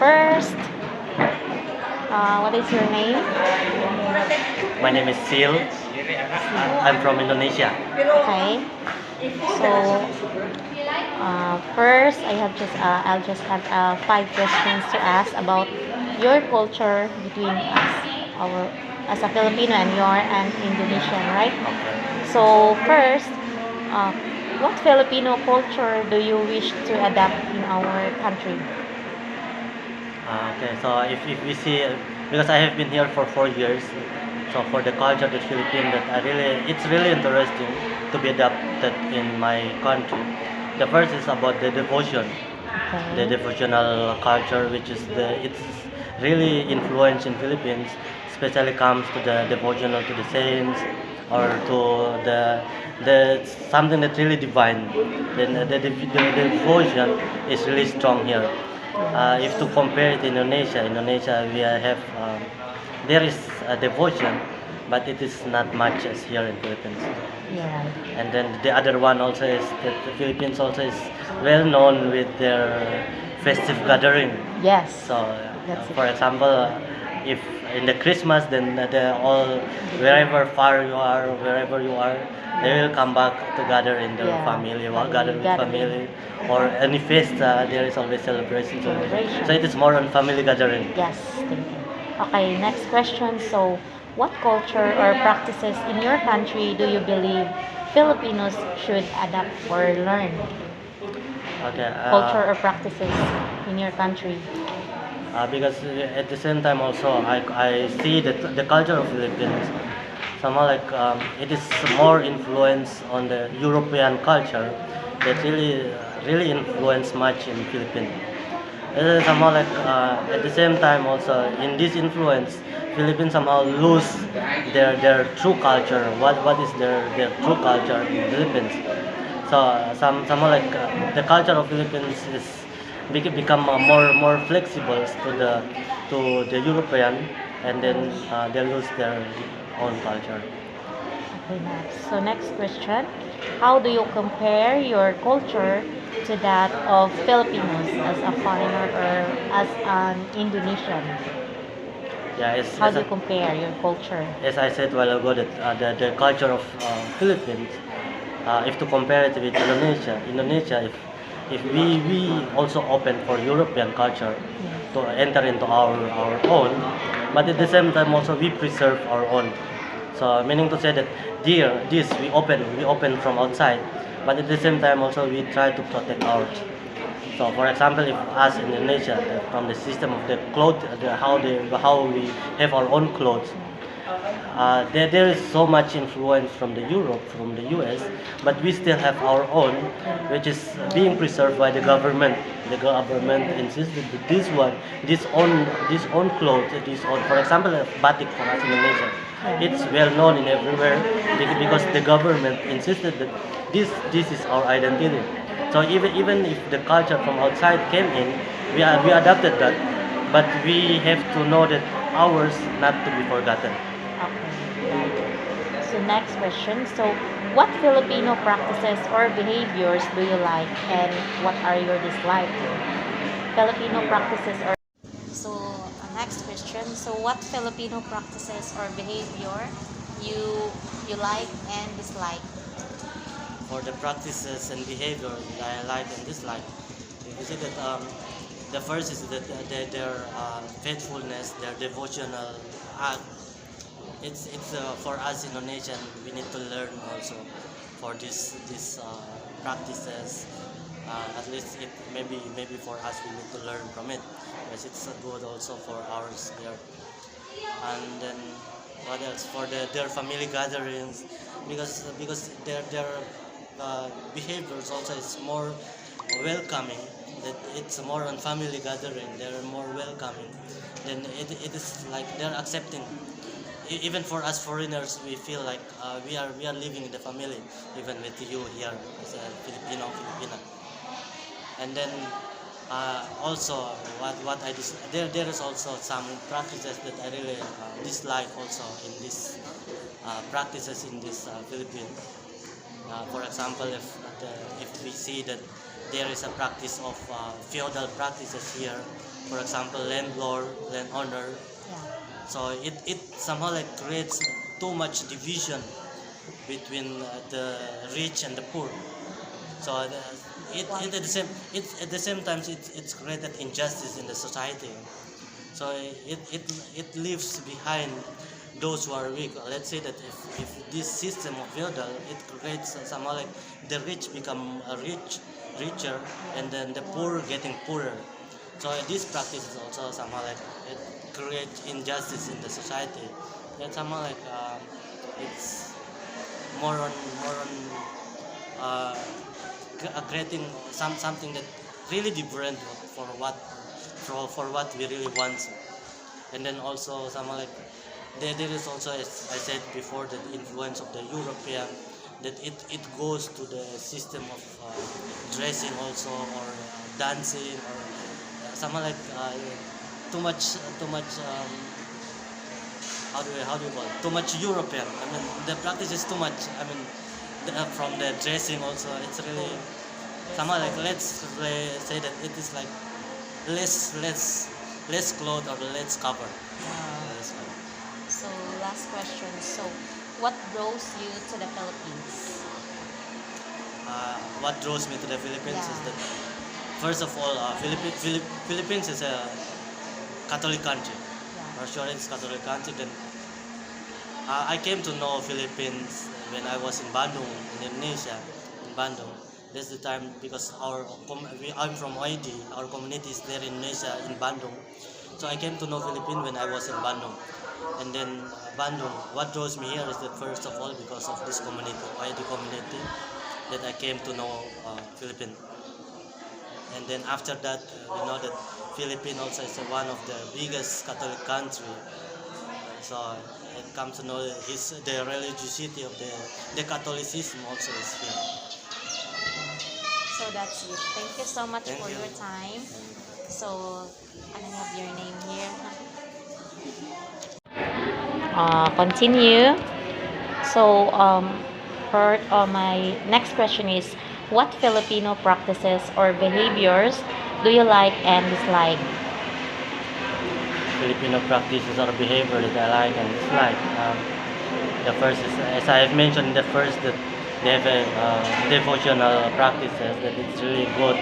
first, what is your name? My name is Sil. I'm from Indonesia. Okay. So, first, I'll just have 5 questions to ask about your culture between us, our as a Filipino and you're an Indonesian, right? Okay. So, first, uh, what Filipino culture do you wish to adapt in our country? Okay. So if we see, because I have been here for 4 years, so for the culture of the Philippines, it's really interesting to be adapted in my country. The first is about the devotion, the Okay. devotional culture, which is it's really influence in Philippines, especially comes to the devotional to the saints or to the something that's really divine. Then the devotion is really strong here. If to Yes. compare it to Indonesia we have there is a devotion, but it is not much as here in Philippines. Yeah. And then the other one also is that the Philippines also is well known with their festive gathering. Yes. So, That's it. for example, if in the Christmas, then they all wherever far you are, wherever you are, they will come back to gather in their Yeah. family, or gather Family with gathering. family, or any fest. There is always celebration. Celebration. So it is more on family gathering. Yes, thank you. Okay, next question. So, what culture or practices in your country do you believe Filipinos should adapt or learn? Okay. Culture or practices in your country? Because at the same time also I see that the culture of Philippines somehow like it is more influence on the European culture that really influence much in Philippines. It is somehow like at the same time also in this influence Philippines somehow lose their true culture. What is their true culture in Philippines? So somehow like the culture of Philippines is become more flexible to the European, and then they lose their own culture. Okay, next. So, next question. How do you compare your culture to that of Filipinos as a foreigner or as an Indonesian? Yeah, How do you compare your culture? as I said a while ago that the culture of Philippines, if to compare it with Indonesia, if we also open for European culture Yes. to enter into our own, but at the same time also we preserve our own. So meaning to say that this we open from outside, but at the same time also we try to protect ours. So, for example, if us in Indonesia, from the system of the clothes, how we have our own clothes, there is so much influence from the Europe, from the US, but we still have our own, which is being preserved by the government. The government insisted that this own clothes, this own, for example, batik for us in Indonesia, it's well known in everywhere because the government insisted that this is our identity. So even if the culture from outside came in, we adapted that, but we have to know that ours not to be forgotten. Okay. So next question. So what Filipino practices or behaviors do you like and what are your dislikes? Filipino practices or So next question. So what Filipino practices or behavior you you like and dislike? For the practices and behavior that I like and dislike, you see that the first is that their faithfulness, their devotional act. It's for us Indonesian. We need to learn also for this practices. At least it maybe for us we need to learn from it because it's good also for ours there. And then what else for their family gatherings, because their behaviors also is more welcoming, that it's more on family gathering, they're more welcoming, then it is like they're accepting. Even for us foreigners we feel like we are living in the family even with you here as a Filipina. And then also what there is also some practices that I really dislike also in this practices in this Philippines. For example, if we see that there is a practice of feudal practices here, for example, landowner. Yeah. So it somehow like creates too much division between the rich and the poor. So it at the same time it's created injustice in the society. So it leaves behind those who are weak. Let's say that if this system of feudal, it creates somehow like the rich become richer and then the poor getting poorer. So this practice is also somehow like it creates injustice in the society. That somehow like it's more on uh, creating something that really different for what we really want. And then also somehow like there is also, as I said before, the influence of the European, that it goes to the system of dressing also, or dancing, or somehow like too much how do you call it, too much European. I mean, the practice is too much. I mean, from the dressing also, it's really somehow like, say that it is like less clothes or less cover. Less cover. So last question. So what draws you to the Philippines? What draws me to the Philippines is Yeah. that, first of all, Philippines is a Catholic country. For Yeah. sure, it's Catholic country. Then I came to know Philippines when I was in Bandung, Indonesia, in Bandung. That's the time, because I'm from ID. Our community is there in Indonesia, in Bandung. So I came to know Philippines when I was in Bandung. And then Bandung, what draws me here is that, first of all, because of this community, ID community, that I came to know Philippines. And then after that, we know that Philippines also is one of the biggest Catholic country. So it comes to know the religiosity of the Catholicism also is here. So that's it. Thank you so much Thank for you. your time. So I don't have your name here. Continue. So for my next question is, what Filipino practices or behaviors do you like and dislike? Filipino practices or behavior that I like and dislike. The first is, as I have mentioned in the first, that they have a devotional practices that it's really good